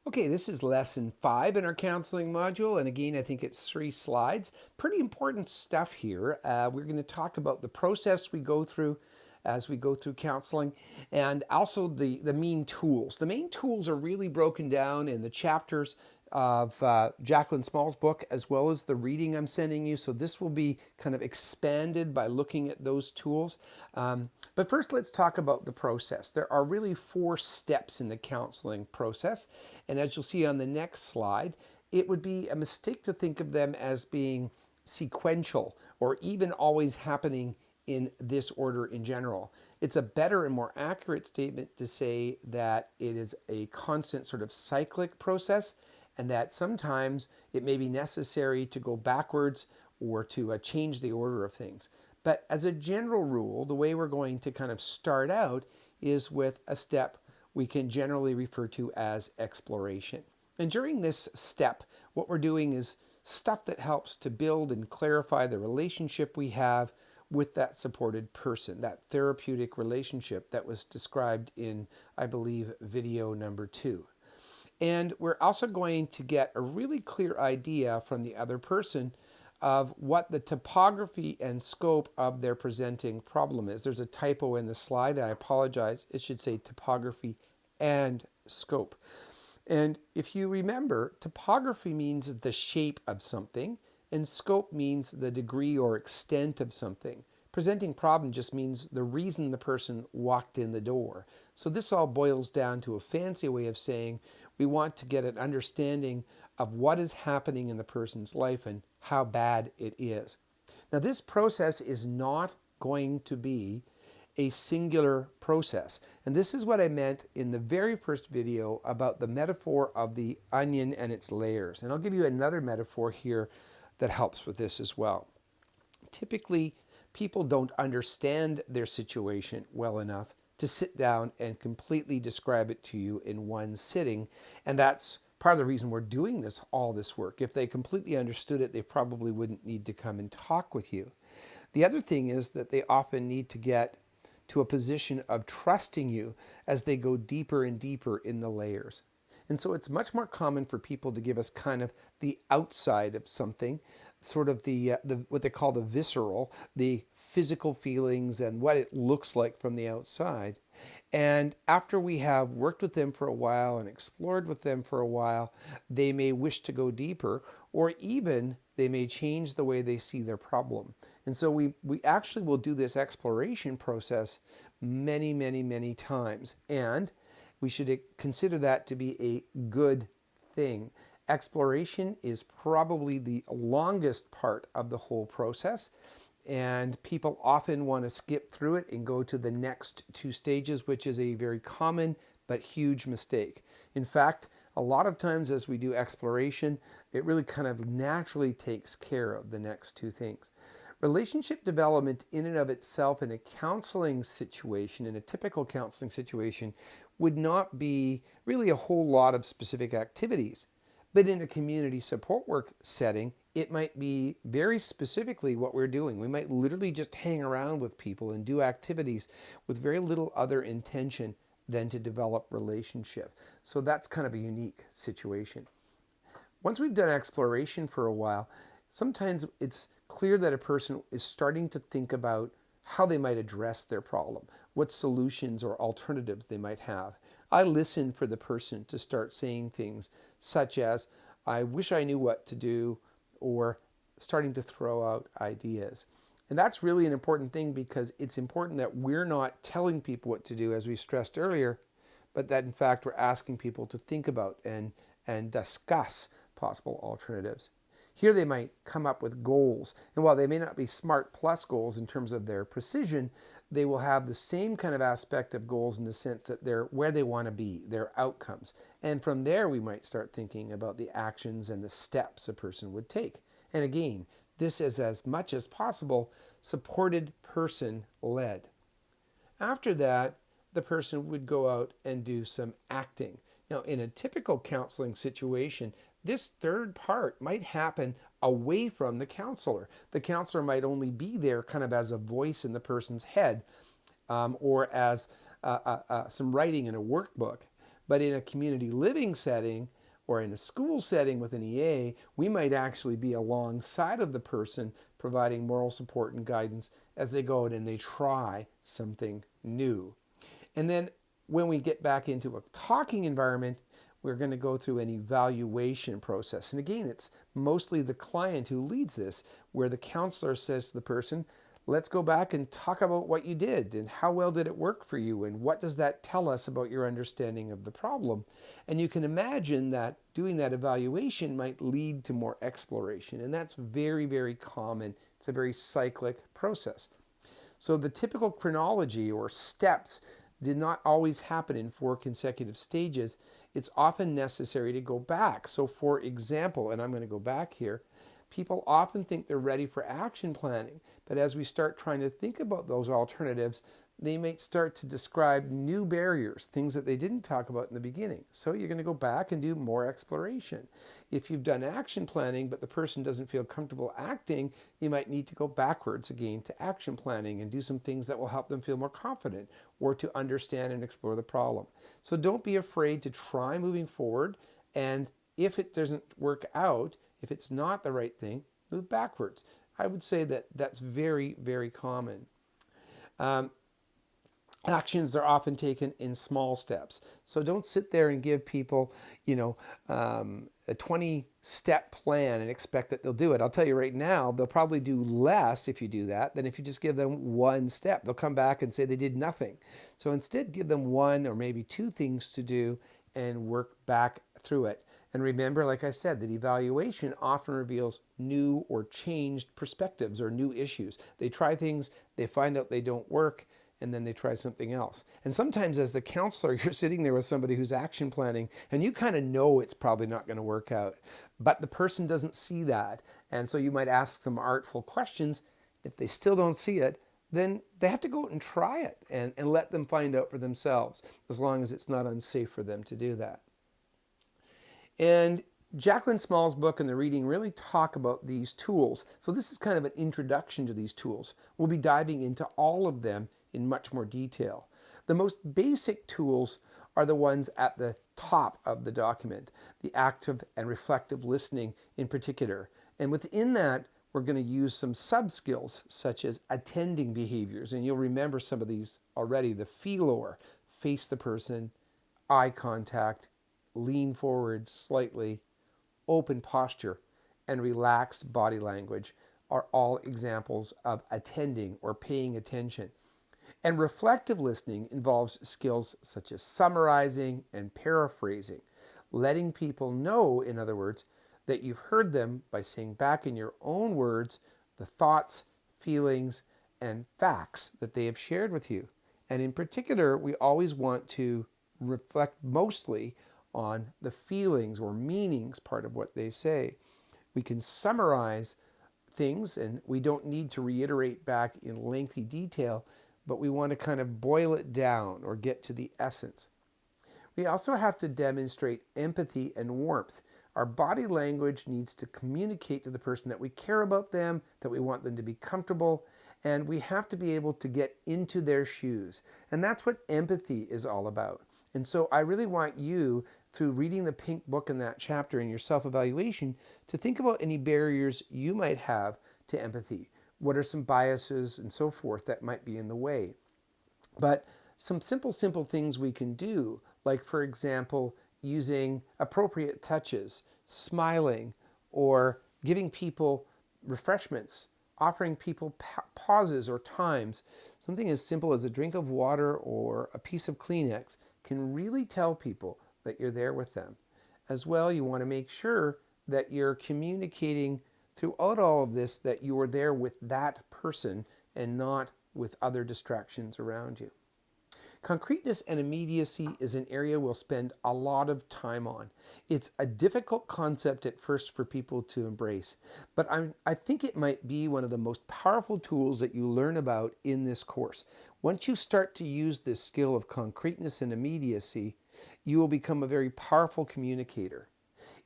Okay, this is lesson 5 in our counseling module. And again, I think it's 3 slides. Pretty important stuff here. We're going to talk about the process we go through as we go through counseling and also the main tools. The main tools are really broken down in the chapters of Jacqueline Small's book, as well as the reading I'm sending you. So this will be kind of expanded by looking at those tools. But first, let's talk about the process. There are really 4 steps in the counseling process. And as you'll see on the next slide, it would be a mistake to think of them as being sequential or even always happening in this order in general. It's a better and more accurate statement to say that it is a constant sort of cyclic process, and that sometimes it may be necessary to go backwards or to change the order of things. But as a general rule, the way we're going to kind of start out is with a step we can generally refer to as exploration. And during this step, what we're doing is stuff that helps to build and clarify the relationship we have with that supported person, that therapeutic relationship that was described in, I believe, video number 2. And we're also going to get a really clear idea from the other person of what the topography and scope of their presenting problem is. There's a typo in the slide, and I apologize. It should say topography and scope. And if you remember, topography means the shape of something, and scope means the degree or extent of something. Presenting problem just means the reason the person walked in the door. So this all boils down to a fancy way of saying we want to get an understanding of what is happening in the person's life and how bad it is. Now, this process is not going to be a singular process. And this is what I meant in the very first video about the metaphor of the onion and its layers. And I'll give you another metaphor here that helps with this as well. Typically, people don't understand their situation well enough to sit down and completely describe it to you in one sitting. And that's part of the reason we're doing all this work. If they completely understood it, they probably wouldn't need to come and talk with you. The other thing is that they often need to get to a position of trusting you as they go deeper and deeper in the layers. And so it's much more common for people to give us kind of the outside of something, sort of the what they call the visceral, the physical feelings and what it looks like from the outside. And after we have worked with them for a while and explored with them for a while, they may wish to go deeper, or even they may change the way they see their problem. And so we actually will do this exploration process many, many, many times. And we should consider that to be a good thing. Exploration is probably the longest part of the whole process, and people often want to skip through it and go to the next 2 stages, which is a very common but huge mistake. In fact, a lot of times as we do exploration, it really kind of naturally takes care of the next 2 things. Relationship development in and of itself in a counseling situation, in a typical counseling situation, would not be really a whole lot of specific activities. But in a community support work setting, it might be very specifically what we're doing. We might literally just hang around with people and do activities with very little other intention than to develop relationship. So that's kind of a unique situation. Once we've done exploration for a while, sometimes it's clear that a person is starting to think about how they might address their problem, what solutions or alternatives they might have. I listen for the person to start saying things such as, I wish I knew what to do, or starting to throw out ideas. And that's really an important thing, because it's important that we're not telling people what to do, as we stressed earlier, but that in fact we're asking people to think about and discuss possible alternatives. Here they might come up with goals, and while they may not be SMART plus goals in terms of their precision, they will have the same kind of aspect of goals in the sense that they're where they want to be, their outcomes. And from there we might start thinking about the actions and the steps a person would take. And again, this is as much as possible supported person-led. After that, the person would go out and do some acting. Now, in a typical counseling situation, this third part might happen away from the counselor. The counselor might only be there kind of as a voice in the person's head, or as some writing in a workbook. But in a community living setting or in a school setting with an EA, we might actually be alongside of the person providing moral support and guidance as they go out and they try something new. And then when we get back into a talking environment, we're going to go through an evaluation process. And again, it's mostly the client who leads this, where the counselor says to the person, let's go back and talk about what you did and how well did it work for you and what does that tell us about your understanding of the problem. And you can imagine that doing that evaluation might lead to more exploration. And that's very, very common. It's a very cyclic process. So the typical chronology or steps did not always happen in 4 consecutive stages. It's often necessary to go back. So for example, and I'm going to go back here, people often think they're ready for action planning, but as we start trying to think about those alternatives, they might start to describe new barriers, things that they didn't talk about in the beginning. So you're going to go back and do more exploration. If you've done action planning, but the person doesn't feel comfortable acting, you might need to go backwards again to action planning and do some things that will help them feel more confident or to understand and explore the problem. So don't be afraid to try moving forward. And if it doesn't work out, if it's not the right thing, move backwards. I would say that that's very, very common. Actions are often taken in small steps. So don't sit there and give people, a 20-step plan and expect that they'll do it. I'll tell you right now, they'll probably do less if you do that than if you just give them one step. They'll come back and say they did nothing. So instead, give them 1 or maybe 2 things to do and work back through it. And remember, like I said, that evaluation often reveals new or changed perspectives or new issues. They try things, they find out they don't work, and then they try something else. And sometimes as the counselor, you're sitting there with somebody who's action planning, and you kind of know it's probably not going to work out. But the person doesn't see that. And so you might ask some artful questions. If they still don't see it, then they have to go out and try it and let them find out for themselves, as long as it's not unsafe for them to do that. And Jacqueline Small's book and the reading really talk about these tools. So this is kind of an introduction to these tools. We'll be diving into all of them in much more detail. The most basic tools are the ones at the top of the document, the active and reflective listening in particular. And within that, we're going to use some sub-skills such as attending behaviors. And you'll remember some of these already. The feelor, face the person, eye contact, lean forward slightly, open posture, and relaxed body language are all examples of attending or paying attention. And reflective listening involves skills such as summarizing and paraphrasing, letting people know, in other words, that you've heard them by saying back in your own words the thoughts, feelings, and facts that they have shared with you. And in particular, we always want to reflect mostly on the feelings or meanings part of what they say. We can summarize things, and we don't need to reiterate back in lengthy detail, but we want to kind of boil it down or get to the essence. We also have to demonstrate empathy and warmth. Our body language needs to communicate to the person that we care about them, that we want them to be comfortable, and we have to be able to get into their shoes. And that's what empathy is all about. And so I really want you, through reading the pink book in that chapter in your self-evaluation, to think about any barriers you might have to empathy. What are some biases and so forth that might be in the way? But some simple things we can do, like for example, using appropriate touches, smiling, or giving people refreshments, offering people pauses or times. Something as simple as a drink of water or a piece of Kleenex can really tell people that you're there with them. As well, you want to make sure that you're communicating throughout all of this that you are there with that person and not with other distractions around you. Concreteness and immediacy is an area we'll spend a lot of time on. It's a difficult concept at first for people to embrace, but I think it might be one of the most powerful tools that you learn about in this course. Once you start to use this skill of concreteness and immediacy, you will become a very powerful communicator.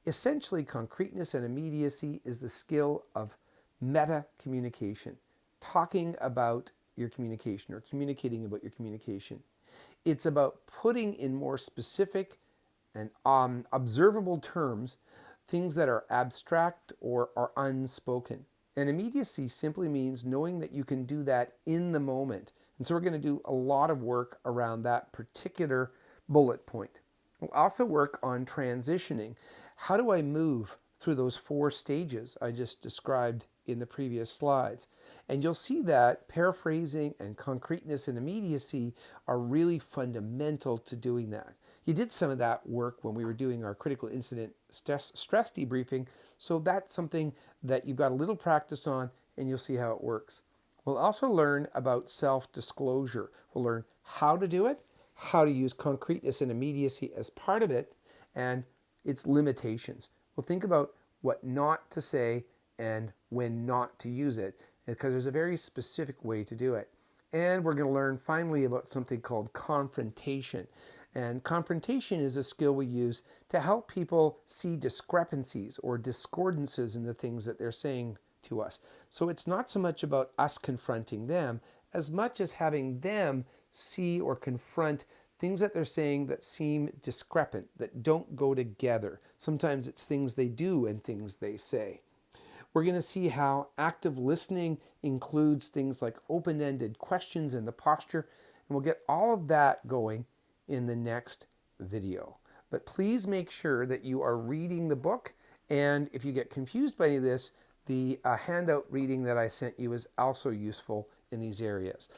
Essentially, concreteness and immediacy is the skill of meta communication, talking about your communication or communicating about your communication. It's about putting in more specific and observable terms, things that are abstract or are unspoken. And immediacy simply means knowing that you can do that in the moment. And so we're going to do a lot of work around that particular bullet point. We'll also work on transitioning. How do I move through those 4 stages I just described in the previous slides? And you'll see that paraphrasing and concreteness and immediacy are really fundamental to doing that. You did some of that work when we were doing our critical incident stress debriefing, so that's something that you've got a little practice on, and you'll see how it works. We'll also learn about self-disclosure. We'll learn how to do it, how to use concreteness and immediacy as part of it, and its limitations. We'll think about what not to say and when not to use it, because there's a very specific way to do it. And we're going to learn finally about something called confrontation. And confrontation is a skill we use to help people see discrepancies or discordances in the things that they're saying to us. So it's not so much about us confronting them as much as having them see or confront things that they're saying that seem discrepant, that don't go together. Sometimes it's things they do and things they say. We're going to see how active listening includes things like open-ended questions and the posture, and we'll get all of that going in the next video. But please make sure that you are reading the book, and if you get confused by any of this, the handout reading that I sent you is also useful in these areas.